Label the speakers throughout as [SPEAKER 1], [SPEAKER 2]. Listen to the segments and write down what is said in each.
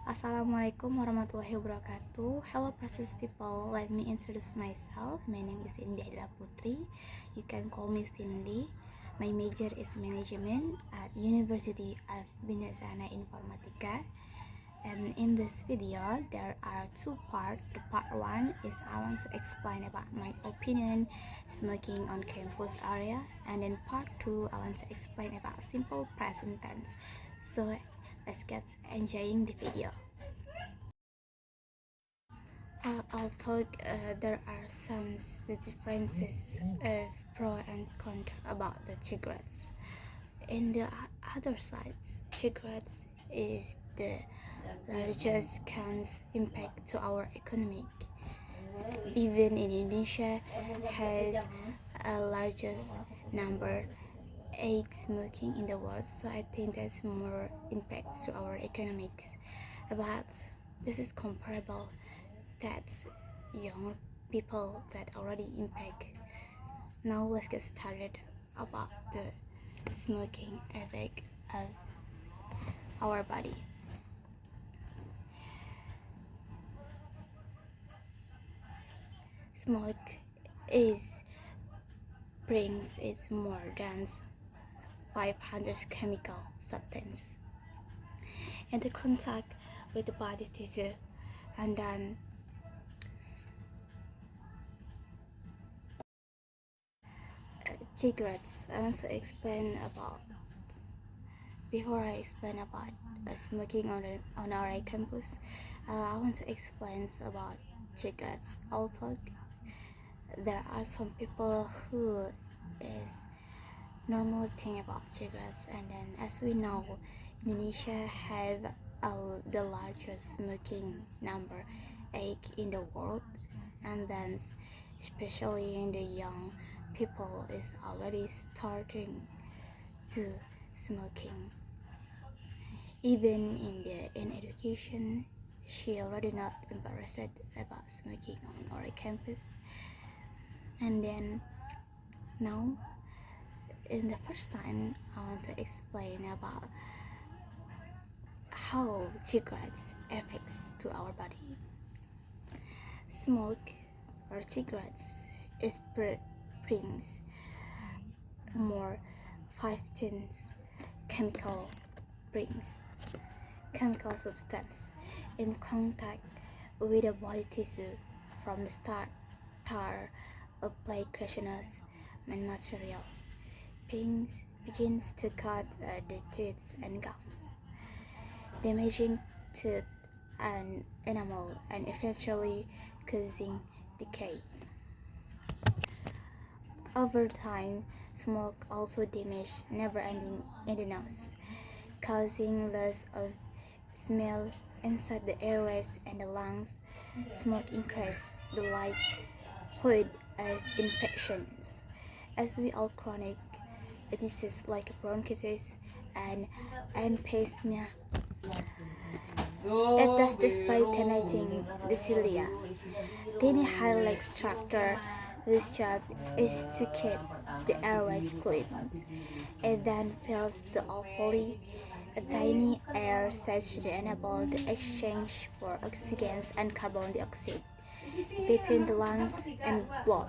[SPEAKER 1] Assalamualaikum warahmatullahi wabarakatuh. Hello precious people, let me introduce myself. My name is Sindi Adila Putri. You can call me Cindy. My major is management at University of Binatsana Informatika. And in this video, there are two parts. The part one is I want to explain about my opinion smoking on campus area, and then part two I want to explain about simple present tense. So let's get enjoying the video. Although there are some differences of pro and contra about the cigarettes. In the other side, cigarettes is the largest cans impact to our economic. Even Indonesia has a largest number age smoking in the world, so I think that's more impact to our economics. But this is comparable that young people that already impact. Now let's get started about the smoking effect of our body. Smoke brings its more than 500 chemical substances into contact with the body tissue, and then cigarettes. I want to explain about before I explain about smoking on our campus. I want to explain about cigarettes. Although there are some people who is normal thing about cigarettes, and then as we know, Indonesia have the largest smoking number age in the world, and then especially in the young people is already starting to smoking. Even in education, she already not embarrassed about smoking on our campus. And then now, in the first time, I want to explain about how cigarettes affects to our body. Smoke or cigarettes brings more 15 chemical substance in contact with the body tissue from the tar of plate granules and material begins to cut the teeth and gums, damaging tooth and enamel and eventually causing decay. Over time, smoke also damages nerve-ending in the nose, causing loss of smell inside the airways and the lungs. Smoke increases the likelihood of infections, as we all chronic diseases like bronchitis and emphysema. It does despite damaging the cilia. Tiny highlight structure whose job is to keep the airways clean. It then fills the alveoli. A tiny air sacs to enable the exchange for oxygen and carbon dioxide between the lungs and blood,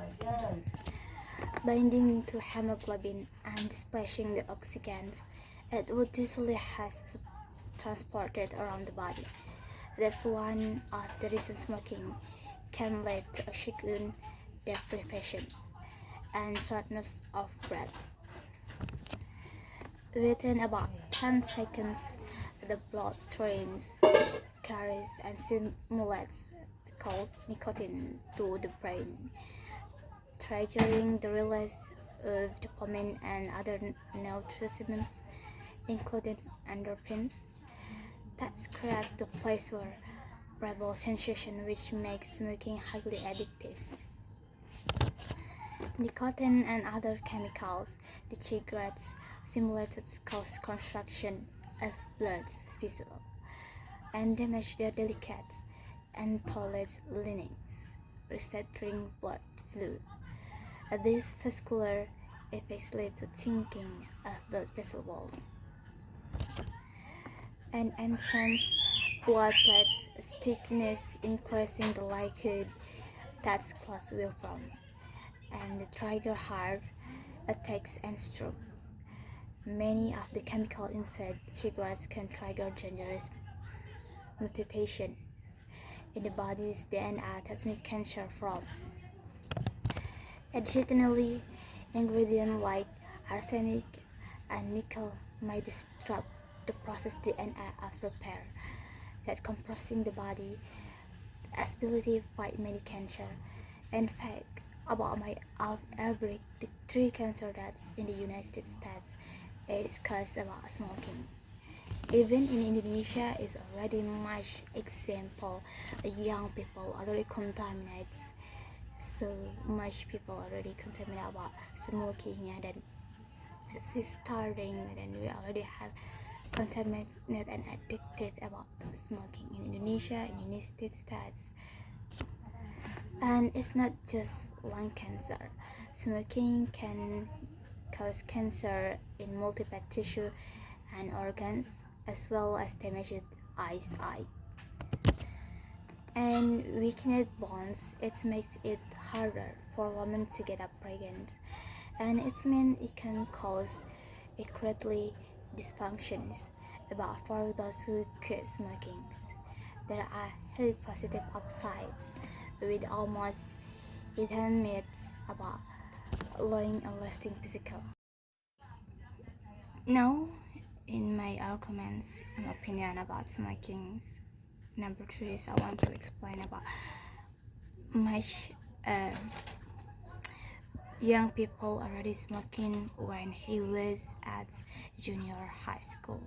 [SPEAKER 1] binding to hemoglobin and displacing the oxygen. It would usually has transported around the body. That's one of the reasons smoking can lead to oxygen deprivation and shortness of breath. Within about 10 seconds, the bloodstream carries and simulates called nicotine to the brain, triggering the release of dopamine and other neurotransmitters, including endorphins, that create the pleasurable sensation which makes smoking highly addictive. Nicotine and other chemicals, the cigarettes simulated cause construction of blood vessels and damage their delicate and toilet linings, restricting blood flow. These vascular effects lead to thinning of blood vessel walls and enhance blood clots, thickness, increasing the likelihood that clots will form, and trigger heart attacks and stroke. Many of the chemicals inside cigarettes can trigger dangerous mutations in the body's DNA that make cancer from. Additionally, ingredients like arsenic and nickel may disrupt the process DNA of repair that compressing the body ability to fight many cancer. In fact, about every 3 cancer deaths in the United States is caused about smoking. Even in Indonesia is already much example young people already contaminated, so much people already contaminated about smoking, and then it's starting, and then we already have contaminated and addictive about smoking in Indonesia, in United States. And it's not just lung cancer. Smoking can cause cancer in multiple tissue and organs, as well as damaged eyesight and weakened bones. It makes it harder for women to get up pregnant, and it means it can cause erectile dysfunctions. But for those who quit smoking, there are highly positive upsides, with almost 10 myths about long and lasting physical. Now, in my arguments and opinion about smoking, number 3 is I want to explain about much young people already smoking when he was at junior high school.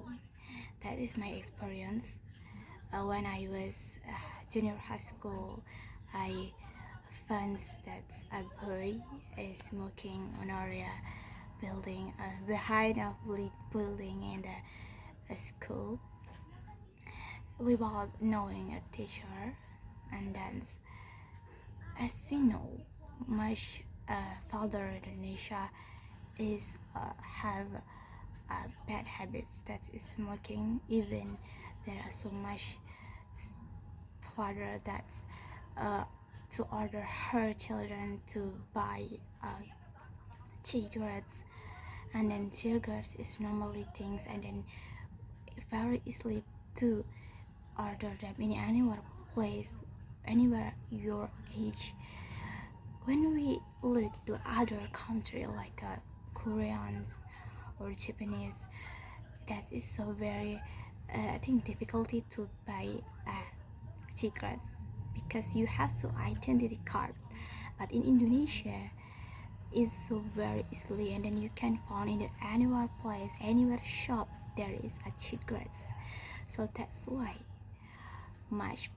[SPEAKER 1] That is my experience. When I was junior high school, I found that a boy is smoking on area building behind a building in the school without knowing a teacher. And then, as we know, much father in Indonesia is have bad habits, that is smoking. Even there are so much father that to order her children to buy cigarettes, and then cigarettes is normally things, and then very easily to order them in anywhere place, anywhere your age. When we look to other country like Koreans or Japanese, that is so very I think difficulty to buy cigarettes because you have to identity card. But in Indonesia, it's so very easily, and then you can find in anywhere place, anywhere shop there is a cigarettes. So that's why much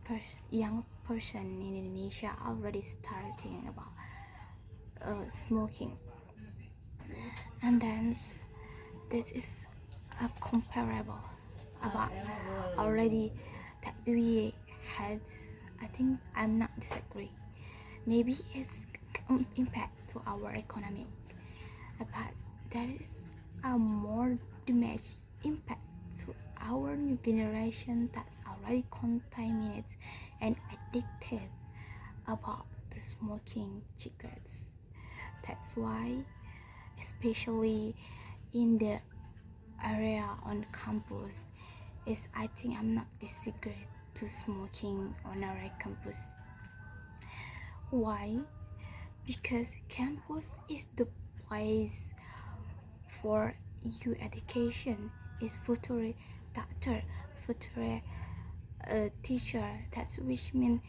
[SPEAKER 1] young person in Indonesia already starting about smoking. And then this is comparable about already that we had. I think I'm not disagree. Maybe it's impact to our economy, but there is a more damage impact to our new generation that's already contaminated and addicted about the smoking cigarettes. That's why, especially in the area on campus, is I think I'm not disagree to smoking on our campus. Why? Because campus is the place for you education, is future doctor, future teacher. That's which means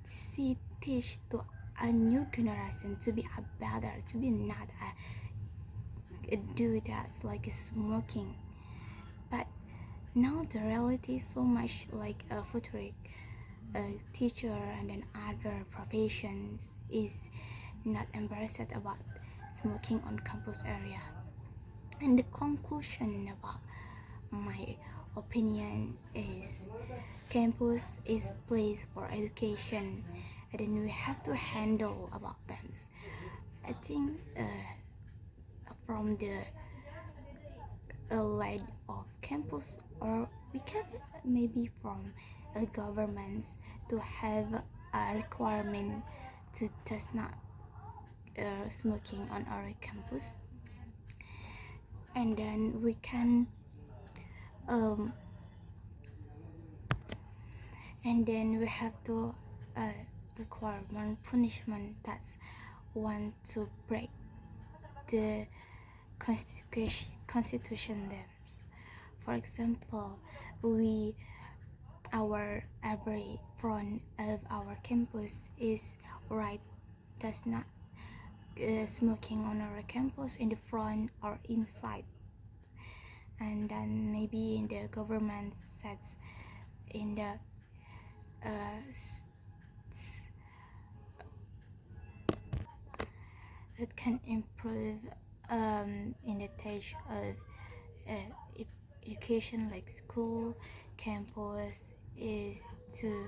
[SPEAKER 1] she teach to a new generation to be a better, to be not a do that like smoking. But now the reality is so much like a future teacher and then other professions is not embarrassed about smoking on campus area. And the conclusion about my opinion is campus is place for education, and then we have to handle about them. I think from the light of campus, or we can maybe from governments to have a requirement to does not smoking on our campus, and then we can um, and then we have to require one punishment that's want to break the constitution dams. For example, we our every front of our campus is right does not smoking on our campus in the front or inside, and then maybe in the government sets in the uh, that can improve in the stage of education like school campus is to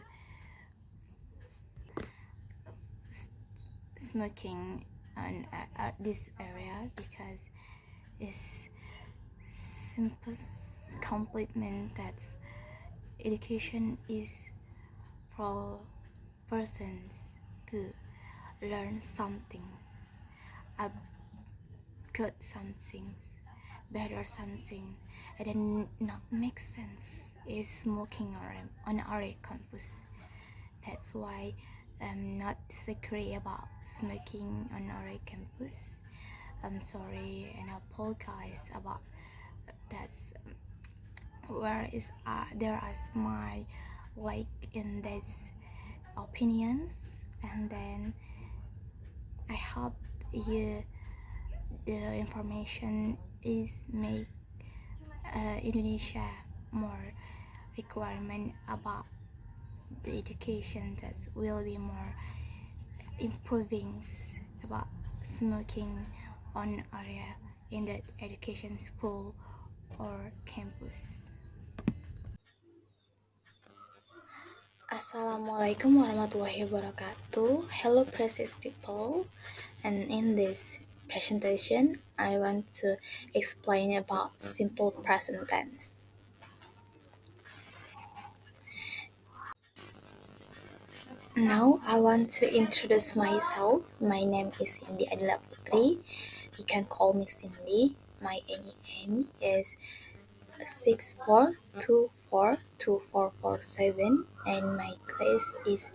[SPEAKER 1] smoking on this area because it's simple complement that education is for persons to learn something, a good something, better something, and then not make sense is smoking on our campus. That's why I'm not disagree about smoking on our campus. I'm sorry and I apologize about that. Where is there is my like in these opinions, and then I hope you the information is make Indonesia more requirement about the education that will be more improving about smoking on area in the education school or campus. Assalamualaikum warahmatullahi wabarakatuh. Hello precious people, and in this presentation I want to explain about simple present tense. Now I want to introduce myself. My name is Sindi Adila Putri. You can call me Cindy. My name is 64242447 and my class is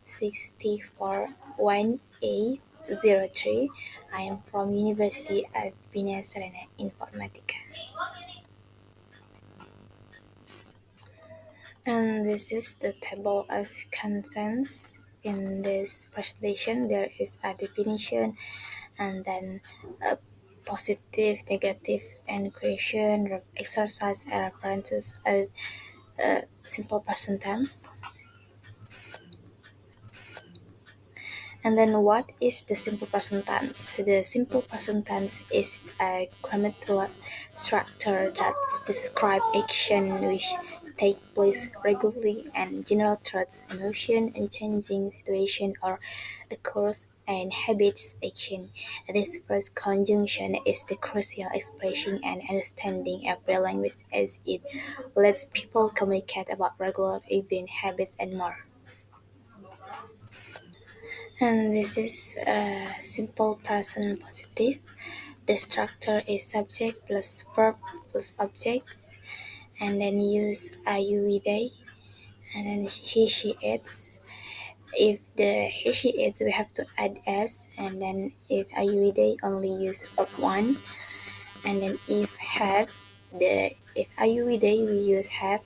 [SPEAKER 1] 641A03. I am from University of Bina Serena Informatica. And this is the table of contents. In this presentation, there is a definition and then a positive, negative, and question, exercise, and references of simple present tense. And then what is the simple present tense? The simple present tense is a grammatical structure that describes action which take place regularly and general thoughts, emotion, and changing situation or occurs and habits action. This first conjunction is the crucial expression and understanding every language as it lets people communicate about regular event habits and more. And this is a simple present positive. The structure is subject plus verb plus object, and then use I you we they, and then he she its. If the he she its, we have to add s, and then if I you we they only use verb one, and then if have the if I you we they we use have,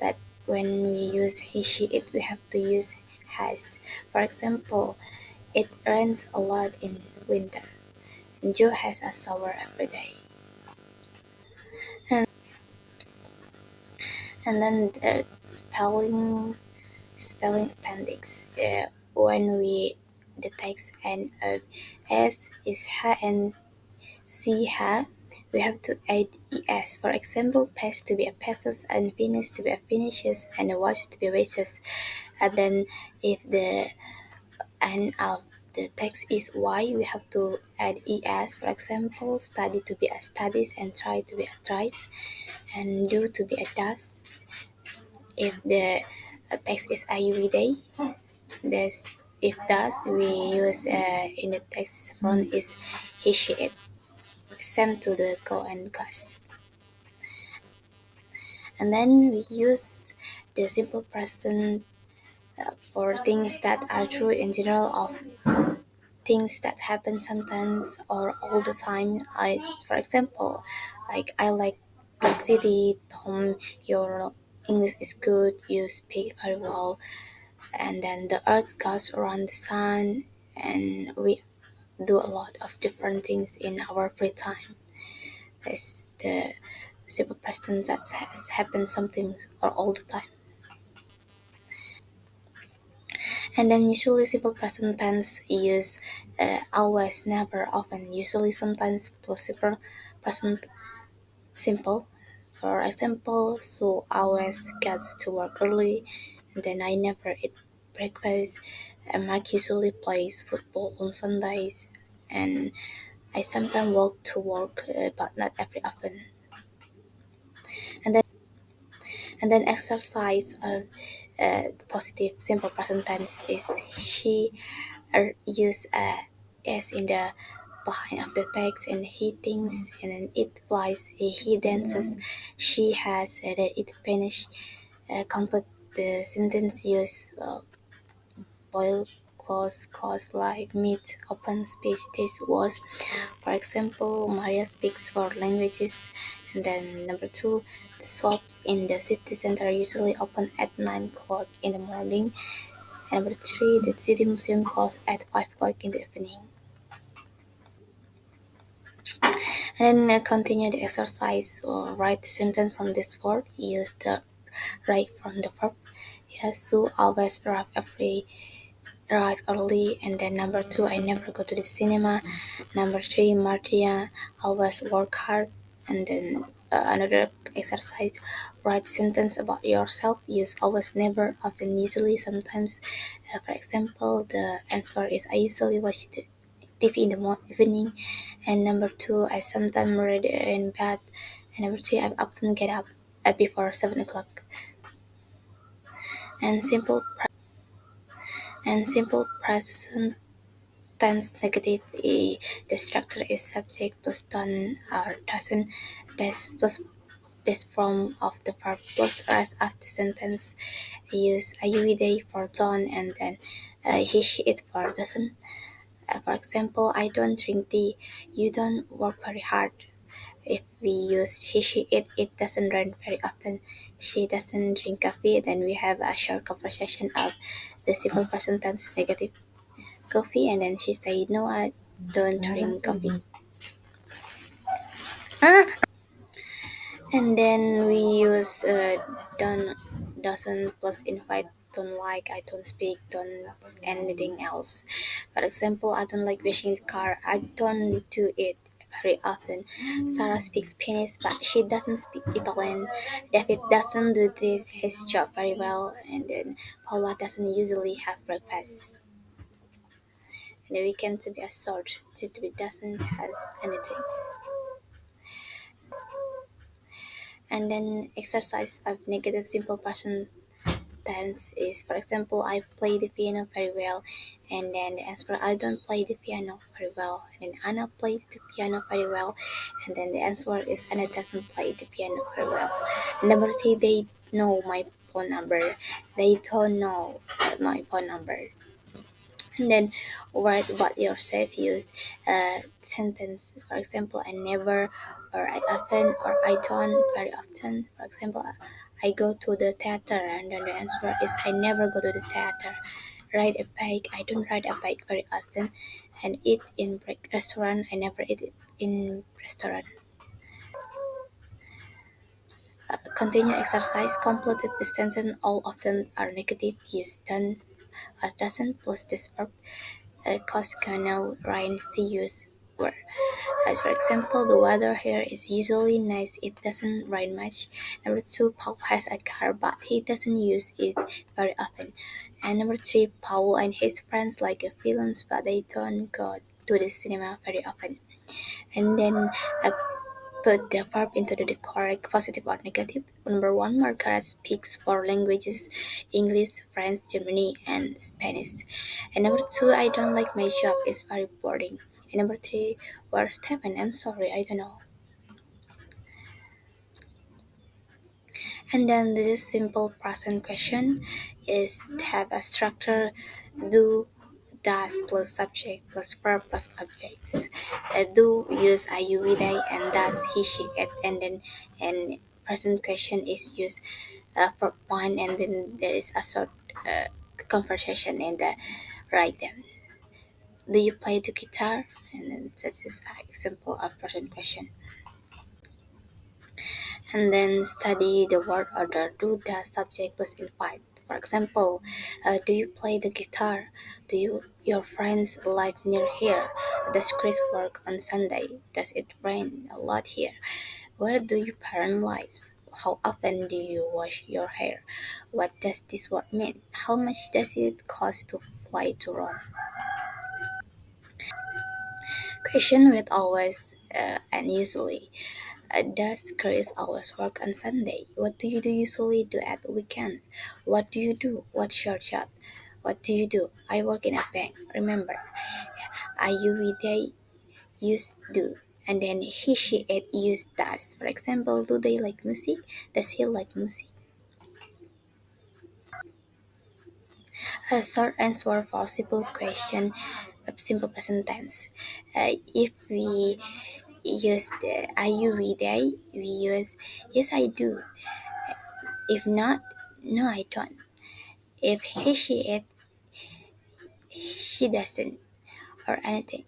[SPEAKER 1] but when we use he she it we have to use has. For example, it rains a lot in winter. Joe has a shower every day. And then the spelling appendix. When we the text and s is ha and c ha, we have to add es. For example, pass to be a passes and finish to be a finishes and watch to be races. And then if the end of the text is y, we have to add es. For example, study to be a studies and try to be a tries and do to be a does. If the Text is every day. This if thus we use in the text front is he she it. Same to the go and gus. And then we use the simple present for things that are true in general of things that happen sometimes or all the time. For example, like I like big city. Tom, your English is good. You speak very well. And then the earth goes around the sun, and we do a lot of different things in our free time. It's the simple present that has happened sometimes or all the time. And then usually simple present tense use always, never, often, usually, sometimes plus simple present simple. For example, so always gets to work early, and then I never eat breakfast. And Mark usually plays football on Sundays, and I sometimes walk to work, but not every often. And then exercise of positive simple present tense is she use s in the behind of the text, and he thinks, and then it flies, he dances, she has, then it finish, complete the sentence use boil close cause like meet open speech. This was, for example, Maria speaks four languages. And then number two, the shops in the city center usually open at 9 o'clock in the morning. And number three, the city museum closes at 5 o'clock in the evening. And then continue the exercise or write the sentence from this word. Use the right from the verb. Yes, so always arrive early. And then number two, I never go to the cinema. Number three, Martia always work hard. And then another exercise, write sentence about yourself. Use always, never, often, usually, sometimes. For example, the answer is I usually watch the TV in the evening. And number two, I sometimes read in bed. And number three, I often get up before 7 o'clock. And simple present tense negative. The structure is subject plus done or doesn't. Best form of the verb plus rest of the sentence. I use I every day for done, and then he she it for doesn't. For example, I don't drink tea. You don't work very hard. If we use she it doesn't rain very often. She doesn't drink coffee. Then we have a short conversation of the simple present tense negative coffee, and then she say no, I don't drink coffee. And then we use don't, doesn't plus invite, don't like, I don't speak, don't anything else. For example, I don't like washing the car. I don't do it very often. Sarah speaks Spanish, but she doesn't speak Italian. David doesn't do his job very well. And then Paula doesn't usually have breakfast. And the weekend to be a sort to be doesn't has anything. And then exercise of negative simple present tense is, for example, I play the piano very well. And then the answer, I don't play the piano very well. And then Anna plays the piano very well. And then the answer is Anna doesn't play the piano very well. And number three, they know my phone number. They don't know my phone number. And then write about yourself. Use sentences. For example, I never, or I often, or I don't very often. For example, I go to the theater, and then the answer is I never go to the theater. Ride a bike. I don't ride a bike very often. And eat in restaurant. I never eat in restaurant. Continue exercise. Completed the sentence. All of them are negative. Use done, doesn't plus this verb. Cause no rains to use were. As for example, the weather here is usually nice. It doesn't rain much. Number two, Paul has a car, but he doesn't use it very often. And number three, Paul and his friends like films, but they don't go to the cinema very often. And then put the verb into the correct positive or negative. Number one, Margaret speaks four languages: English, French, Germany, and Spanish. And number two, I don't like my job, it's very boring. And number three, where's Stephen? I'm sorry, I don't know. And then this simple present question is have a structure: do, does plus subject plus verb plus objects. Do use I you we they, and does he she it, and then and present question is used for one, and then there is a short conversation in the right then. Do you play the guitar? And then this is an example of present question. And then study the word order: do, does, subject plus invite. For example, do you play the guitar? Do your friends live near here? Does Chris work on Sunday? Does it rain a lot here? Where do your parents live? How often do you wash your hair? What does this word mean? How much does it cost to fly to Rome? Question with always and usually. Does Chris always work on Sunday? What do you do usually do at weekends? What do you do? What's your job? What do you do? I work in a bank. Remember, I you we they use do. And then he she it use does. For example, do they like music? Does he like music? A short answer for simple question, simple present tense. If we use the I you we they, we use yes I do. If not, no I don't. If he she it, she doesn't, or anything.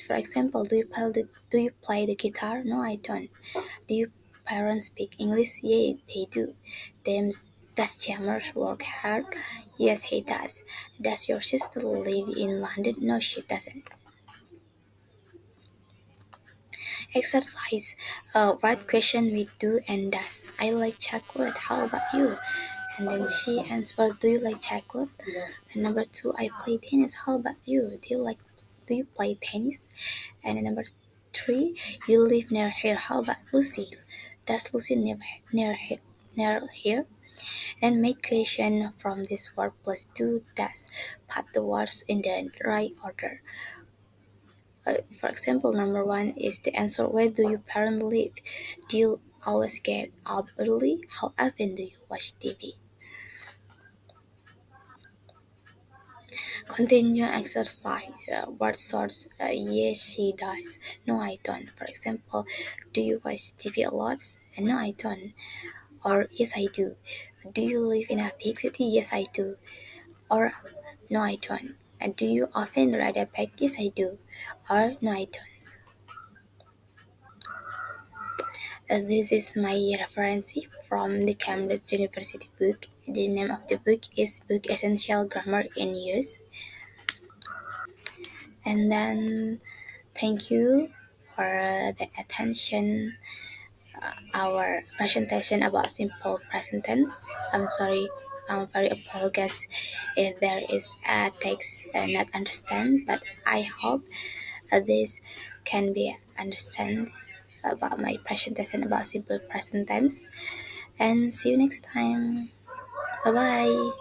[SPEAKER 1] For example, do you play the guitar? No, I don't. Do your parents speak English? Yeah, they do. Them, does Jammers work hard? Yes, he does. Does your sister live in London? No, she doesn't. Exercise. What question with do and does? I like chocolate. How about you? And then she answers, do you like chocolate? And number two, I play tennis. How about you? Do you play tennis? And then number three, you live near here. How about Lucy? Does Lucy live near here? And make question from this word plus do does. Put the words in the right order. For example, number one is the answer: where do your parents live? Do you always get up early? How often do you watch TV? Continue exercise. What sorts? Yes, she does. No, I don't. For example, do you watch TV a lot? No, I don't. Or yes, I do. Do you live in a big city? Yes, I do. Or no, I don't. And do you often ride a bike? Yes, I do. Or no, I don't. This is my reference from the Cambridge University book. The name of the book is Book Essential Grammar in Use. And then thank you for the attention. Our presentation about simple present tense. I'm sorry. I'm very apologize if there is a text not understand, but I hope this can be understand about my presentation about simple present tense. And see you next time. Bye bye.